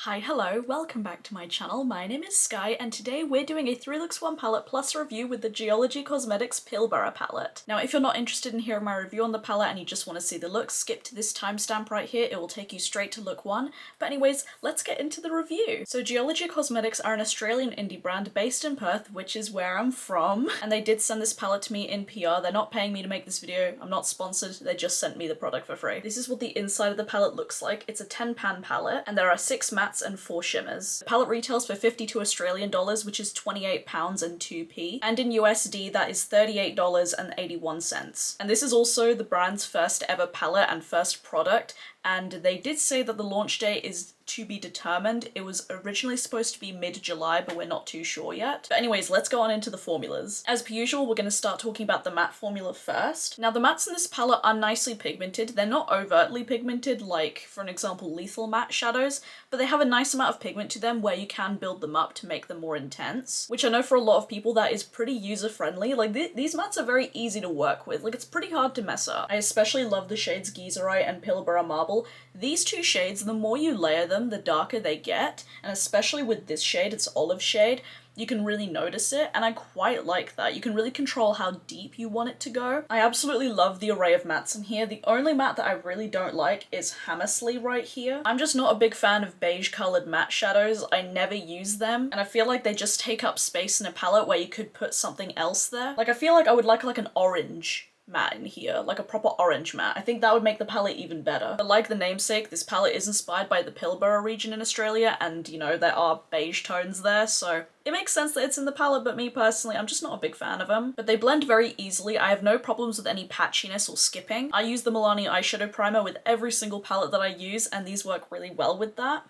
Hi, hello, welcome back to my channel. My name is Skye, and today we're doing a 3 looks 1 palette plus review with the Geologie Cosmetics Pilbara palette. Now, if you're not interested in hearing my review on the palette and you just want to see the looks, skip to this timestamp right here. It will take you straight to look 1. But anyways, let's get into the review. So Geologie Cosmetics are an Australian indie brand based in Perth, which is where I'm from, and they did send this palette to me in PR. They're not paying me to make this video. I'm not sponsored. They just sent me the product for free. This is what the inside of the palette looks like. It's a 10-pan palette, and there are 6 mattes and 4 shimmers. The palette retails for 52 Australian dollars, which is £28 and 2p, and in USD that is $38.81. And this is also the brand's first ever palette and first product, and they did say that the launch date is to be determined. It was originally supposed to be mid-July, but we're not too sure yet. But anyways, let's go on into the formulas. As per usual, we're going to start talking about the matte formula first. Now, the mattes in this palette are nicely pigmented. They're not overtly pigmented like, for an example, lethal matte shadows, but they have a nice amount of pigment to them where you can build them up to make them more intense, which I know for a lot of people that is pretty user-friendly. Like, these mattes are very easy to work with. Like, it's pretty hard to mess up. I especially love the shades Geyserite and Pilbara Marble. These two shades, the more you layer them, the darker they get, and especially with this shade, it's olive shade, you can really notice it, and I quite like that. You can really control how deep you want it to go. I absolutely love the array of mattes in here. The only matte that I really don't like is Hammersley right here. I'm just not a big fan of beige coloured matte shadows. I never use them, and I feel like they just take up space in a palette where you could put something else there. Like, I feel like I would like an orange matte in here, like a proper orange matte. I think that would make the palette even better. But like the namesake, this palette is inspired by the Pilbara region in Australia, and you know, there are beige tones there, so it makes sense that it's in the palette, but me personally, I'm just not a big fan of them. But they blend very easily. I have no problems with any patchiness or skipping. I use the Milani eyeshadow primer with every single palette that I use, and these work really well with that.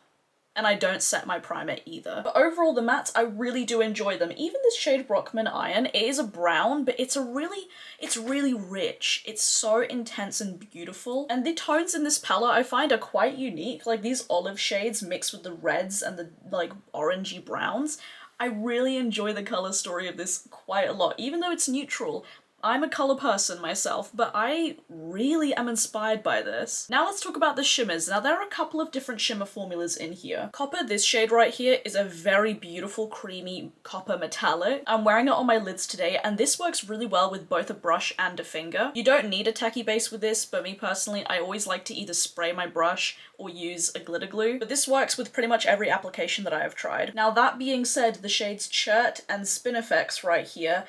And I don't set my primer either. But overall, the mattes, I really do enjoy them. Even this shade Brockman Iron, it is a brown, but it's really rich. It's so intense and beautiful. And the tones in this palette I find are quite unique. Like, these olive shades mixed with the reds and the like orangey browns. I really enjoy the color story of this quite a lot, even though it's neutral. I'm a colour person myself, but I really am inspired by this. Now let's talk about the shimmers. Now there are a couple of different shimmer formulas in here. Copper, this shade right here, is a very beautiful creamy copper metallic. I'm wearing it on my lids today, and this works really well with both a brush and a finger. You don't need a tacky base with this, but me personally, I always like to either spray my brush or use a glitter glue. But this works with pretty much every application that I have tried. Now that being said, the shades Chert and Spinifex right here,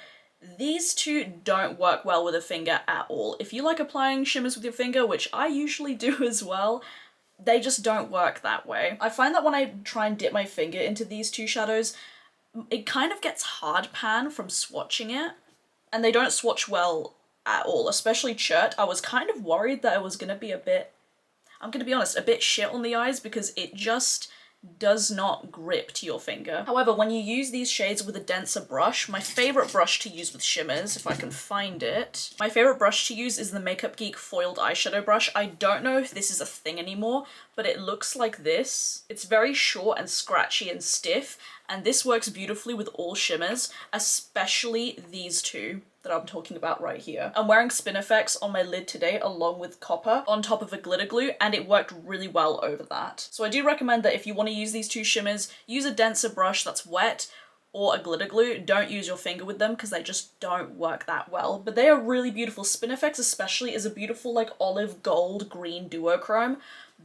these two don't work well with a finger at all. If you like applying shimmers with your finger, which I usually do as well, they just don't work that way. I find that when I try and dip my finger into these two shadows, it kind of gets hard pan from swatching it, and they don't swatch well at all, especially Chert. I was kind of worried that it was gonna be a bit, I'm gonna be honest, a bit shit on the eyes because it just does not grip to your finger. However, when you use these shades with a denser brush, my favorite brush to use with shimmers, if I can find it, my favorite brush to use is the Makeup Geek foiled eyeshadow brush. I don't know if this is a thing anymore, but it looks like this. It's very short and scratchy and stiff, and this works beautifully with all shimmers, especially these two that I'm talking about right here. I'm wearing Spinifex on my lid today along with Copper on top of a glitter glue, and it worked really well over that. So I do recommend that if you want to use these two shimmers, use a denser brush that's wet or a glitter glue. Don't use your finger with them because they just don't work that well. But they are really beautiful. Spinifex especially is a beautiful like olive gold green duochrome.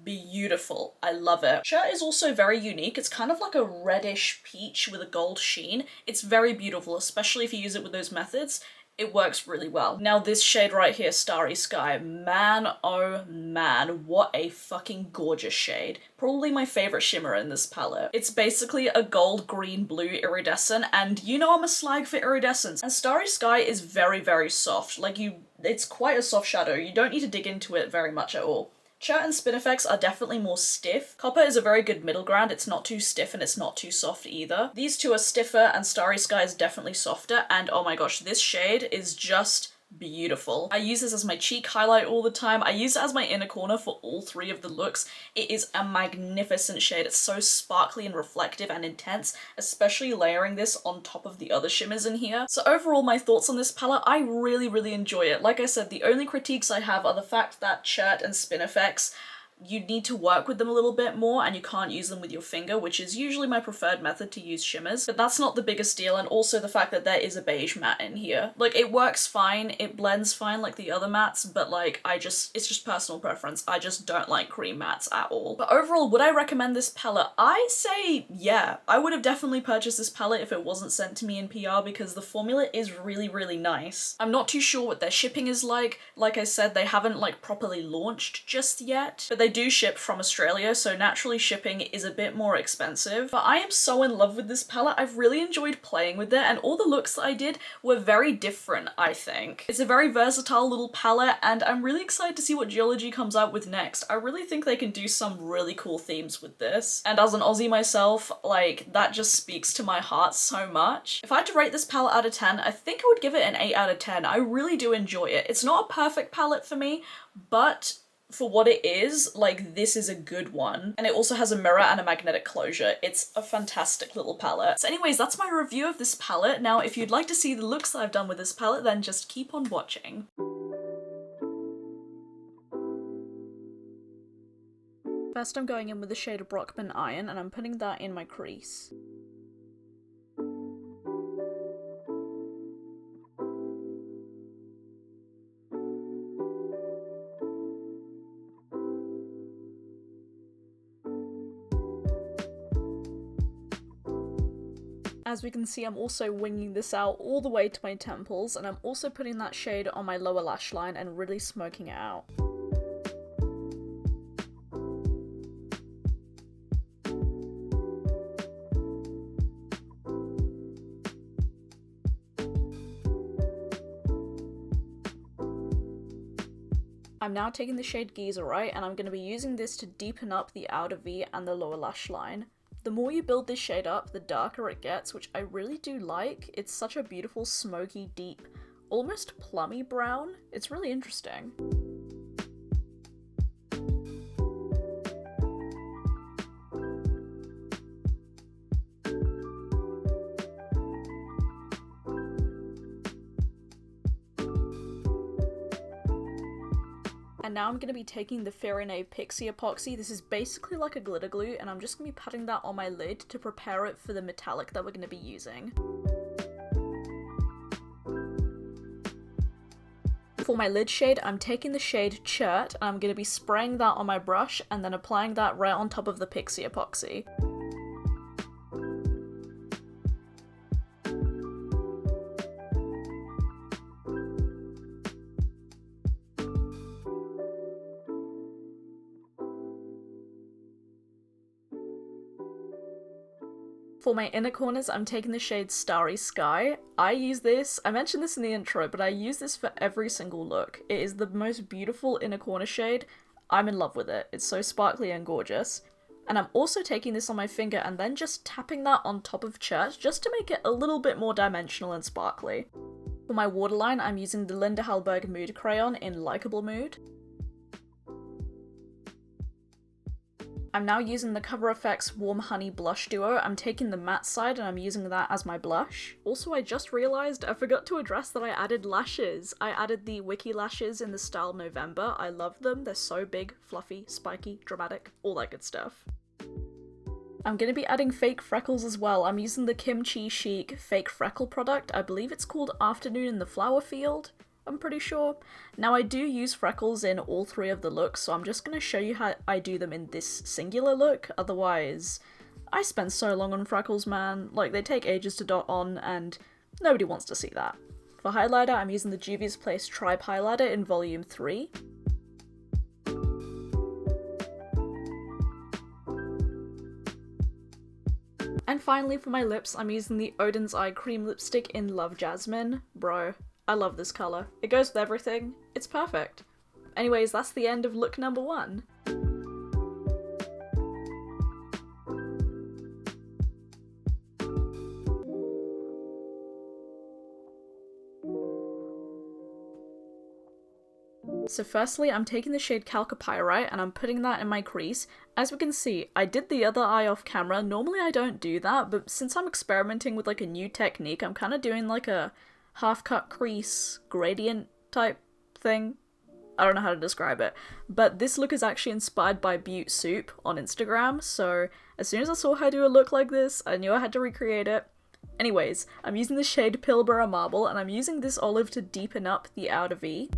Beautiful. I love it. Chert is also very unique. It's kind of like a reddish peach with a gold sheen. It's very beautiful, especially if you use it with those methods. It works really well. Now this shade right here, Starry Sky, man, oh man, what a fucking gorgeous shade. Probably my favorite shimmer in this palette. It's basically a gold, green, blue iridescent, and you know I'm a slag for iridescence. And Starry Sky is very, very soft. Like it's quite a soft shadow. You don't need to dig into it very much at all. Chert and Spinifex are definitely more stiff. Copper is a very good middle ground. It's not too stiff and it's not too soft either. These two are stiffer and Starry Sky is definitely softer, and oh my gosh, this shade is just beautiful. I use this as my cheek highlight all the time. I use it as my inner corner for all 3 of the looks. It is a magnificent shade. It's so sparkly and reflective and intense, especially layering this on top of the other shimmers in here. So overall, my thoughts on this palette, I really, really enjoy it. Like I said, the only critiques I have are the fact that Chert and Spinifex you need to work with them a little bit more and you can't use them with your finger, which is usually my preferred method to use shimmers, but that's not the biggest deal. And also the fact that there is a beige matte in here. Like, it works fine, it blends fine like the other mattes, but like, it's just personal preference. I just don't like cream mattes at all. But overall, would I recommend this palette? I say yeah. I would have definitely purchased this palette if it wasn't sent to me in PR, because the formula is really, really nice. I'm not too sure what their shipping is like. Like I said, they haven't like properly launched just yet, but they do ship from Australia, so naturally shipping is a bit more expensive. But I am so in love with this palette. I've really enjoyed playing with it, and all the looks that I did were very different, I think. It's a very versatile little palette, and I'm really excited to see what Geologie comes out with next. I really think they can do some really cool themes with this. And as an Aussie myself, like, that just speaks to my heart so much. If I had to rate this palette out of 10, I think I would give it an 8 out of 10. I really do enjoy it. It's not a perfect palette for me, but for what it is, like, this is a good one. And it also has a mirror and a magnetic closure. It's a fantastic little palette. So anyways, that's my review of this palette. Now, if you'd like to see the looks that I've done with this palette, then just keep on watching. First, I'm going in with the shade of Brockman Iron, and I'm putting that in my crease. As we can see, I'm also winging this out all the way to my temples, and I'm also putting that shade on my lower lash line and really smoking it out. I'm now taking the shade Geyserite, and I'm going to be using this to deepen up the outer V and the lower lash line. The more you build this shade up, the darker it gets, which I really do like. It's such a beautiful, smoky, deep, almost plummy brown. It's really interesting. And now I'm going to be taking the Fairy Nave Pixie Epoxy. This is basically like a glitter glue, and I'm just going to be patting that on my lid to prepare it for the metallic that we're going to be using. For my lid shade, I'm taking the shade Chert, and I'm going to be spraying that on my brush and then applying that right on top of the Pixie Epoxy. For my inner corners, I'm taking the shade Starry Sky. I use this, I mentioned this in the intro, but I use this for every single look. It is the most beautiful inner corner shade. I'm in love with it. It's so sparkly and gorgeous. And I'm also taking this on my finger and then just tapping that on top of Chert just to make it a little bit more dimensional and sparkly. For my waterline, I'm using the Linda Hallberg Mood Crayon in Likeable Mood. I'm now using the Cover FX Warm Honey Blush Duo. I'm taking the matte side and I'm using that as my blush. Also, I just realised I forgot to address that I added lashes. I added the Wiki lashes in the style November. I love them. They're so big, fluffy, spiky, dramatic, all that good stuff. I'm going to be adding fake freckles as well. I'm using the Kimchi Chic fake freckle product. I believe it's called Afternoon in the Flower Field. I'm pretty sure. Now, I do use freckles in all three of the looks, so I'm just going to show you how I do them in this singular look. Otherwise, I spend so long on freckles, man. Like, they take ages to dot on, and nobody wants to see that. For highlighter, I'm using the Juvia's Place Tribe Highlighter in Volume 3. And finally, for my lips, I'm using the Odin's Eye Cream Lipstick in Love Jasmine. Bro, I love this colour. It goes with everything. It's perfect. Anyways, that's the end of look number 1. So firstly, I'm taking the shade Chalcopyrite and I'm putting that in my crease. As we can see, I did the other eye off camera. Normally I don't do that, but since I'm experimenting with like a new technique, I'm kind of doing like a half-cut crease gradient type thing. I don't know how to describe it, but this look is actually inspired by Butte Soup on Instagram, so as soon as I saw her do a look like this, I knew I had to recreate it. Anyways, I'm using the shade Pilbara Marble, and I'm using this olive to deepen up the outer V.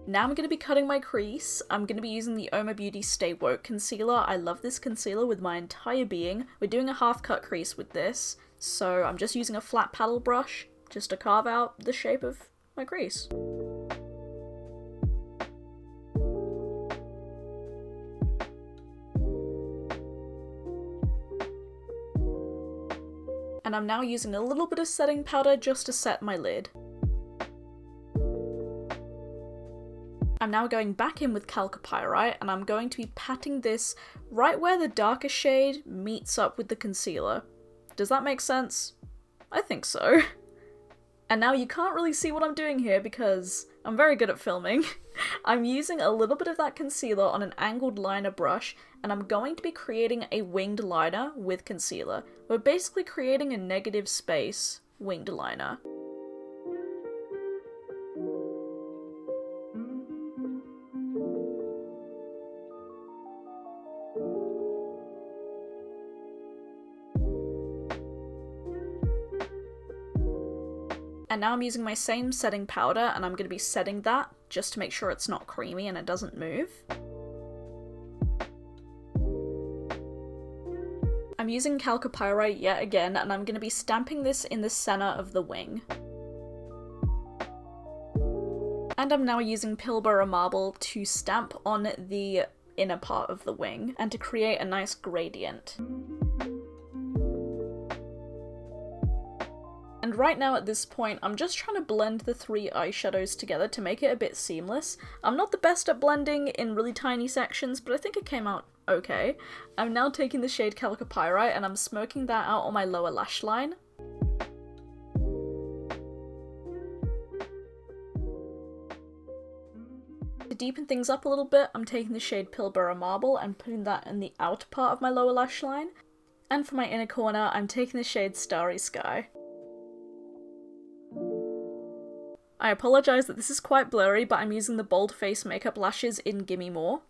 Now I'm going to be cutting my crease. I'm going to be using the Uoma Beauty Stay Woke concealer. I love this concealer with my entire being. We're doing a half cut crease with this, so I'm just using a flat paddle brush just to carve out the shape of my crease. And I'm now using a little bit of setting powder just to set my lid. I'm now going back in with chalcopyrite, and I'm going to be patting this right where the darker shade meets up with the concealer. Does that make sense? I think so. And now you can't really see what I'm doing here because I'm very good at filming. I'm using a little bit of that concealer on an angled liner brush, and I'm going to be creating a winged liner with concealer. We're basically creating a negative space winged liner. And now I'm using my same setting powder, and I'm going to be setting that just to make sure it's not creamy and it doesn't move. I'm using chalcopyrite yet again, and I'm going to be stamping this in the center of the wing. And I'm now using Pilbara Marble to stamp on the inner part of the wing and to create a nice gradient. And right now at this point, I'm just trying to blend the three eyeshadows together to make it a bit seamless. I'm not the best at blending in really tiny sections, but I think it came out okay. I'm now taking the shade chalcopyrite and I'm smoking that out on my lower lash line. To deepen things up a little bit, I'm taking the shade Pilbara Marble and putting that in the outer part of my lower lash line. And for my inner corner, I'm taking the shade Starry Sky. I apologise that this is quite blurry, but I'm using the Bold Face Makeup lashes in Gimme More.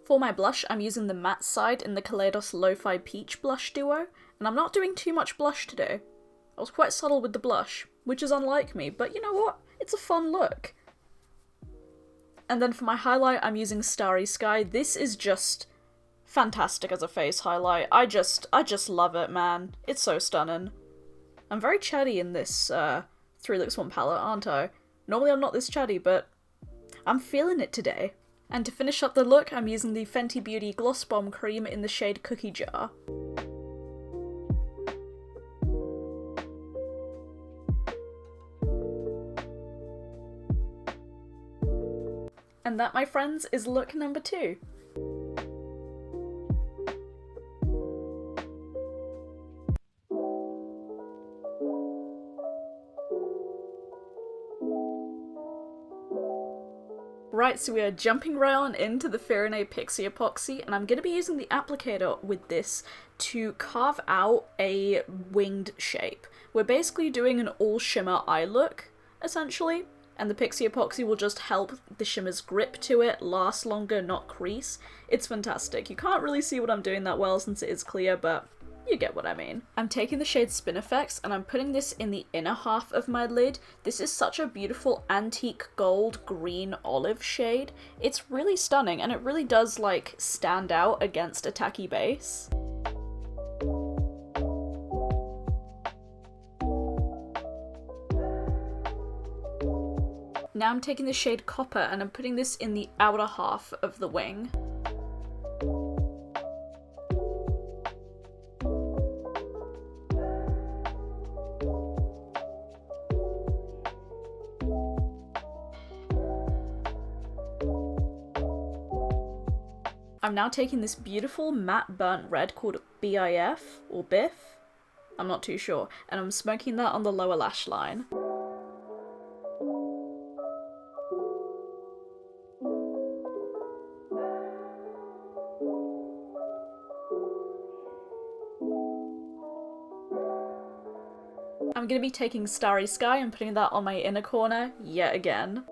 For my blush, I'm using the matte side in the Kaleidos Lo-Fi Peach blush duo, and I'm not doing too much blush today. I was quite subtle with the blush, which is unlike me, but you know what? It's a fun look. And then for my highlight, I'm using Starry Sky. This is just fantastic as a face highlight. I just love it, man. It's so stunning. I'm very chatty in this 3 Looks 1 palette, aren't I? Normally I'm not this chatty, but I'm feeling it today. And to finish up the look, I'm using the Fenty Beauty Gloss Bomb Cream in the shade Cookie Jar. And that, my friends, is look number 2. Right, so we are jumping right on into the Farinay Pixie Epoxy, and I'm going to be using the applicator with this to carve out a winged shape. We're basically doing an all shimmer eye look, essentially, and the Pixie Epoxy will just help the shimmer's grip to it last longer, not crease. It's fantastic. You can't really see what I'm doing that well since it is clear, but you get what I mean. I'm taking the shade Spin Effects and I'm putting this in the inner half of my lid. This is such a beautiful antique gold green olive shade. It's really stunning and it really does like stand out against a tacky base. Now I'm taking the shade Copper and I'm putting this in the outer half of the wing. I'm now taking this beautiful matte burnt red called BIF, or Biff, I'm not too sure, and I'm smoking that on the lower lash line. I'm going to be taking Starry Sky and putting that on my inner corner yet again.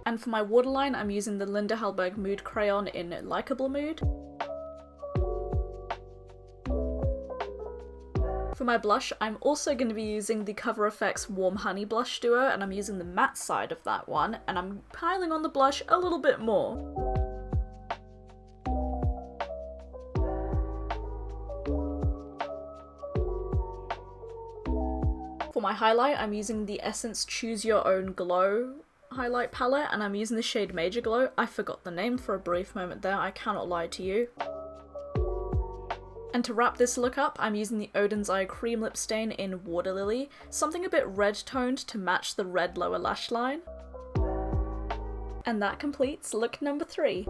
And for my waterline, I'm using the Linda Hallberg Mood Crayon in Likeable Mood. For my blush, I'm also going to be using the Cover FX Warm Honey Blush Duo, and I'm using the matte side of that one, and I'm piling on the blush a little bit more. For my highlight, I'm using the Essence Choose Your Own Glow highlight palette, and I'm using the shade Major Glow. I forgot the name for a brief moment there, I cannot lie to you. And to wrap this look up, I'm using the Odin's Eye Cream Lip Stain in Water Lily, something a bit red toned to match the red lower lash line. And that completes look number 3.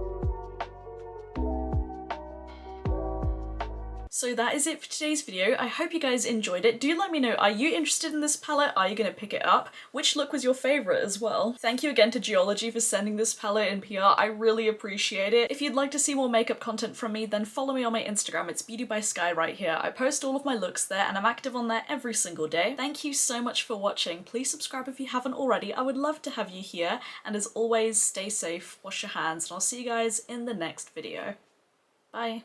So that is it for today's video. I hope you guys enjoyed it. Do let me know, are you interested in this palette? Are you gonna pick it up? Which look was your favourite as well? Thank you again to Geologie for sending this palette in PR. I really appreciate it. If you'd like to see more makeup content from me, then follow me on my Instagram. It's Beauty by Skye right here. I post all of my looks there and I'm active on there every single day. Thank you so much for watching. Please subscribe if you haven't already. I would love to have you here. And as always, stay safe, wash your hands, and I'll see you guys in the next video. Bye.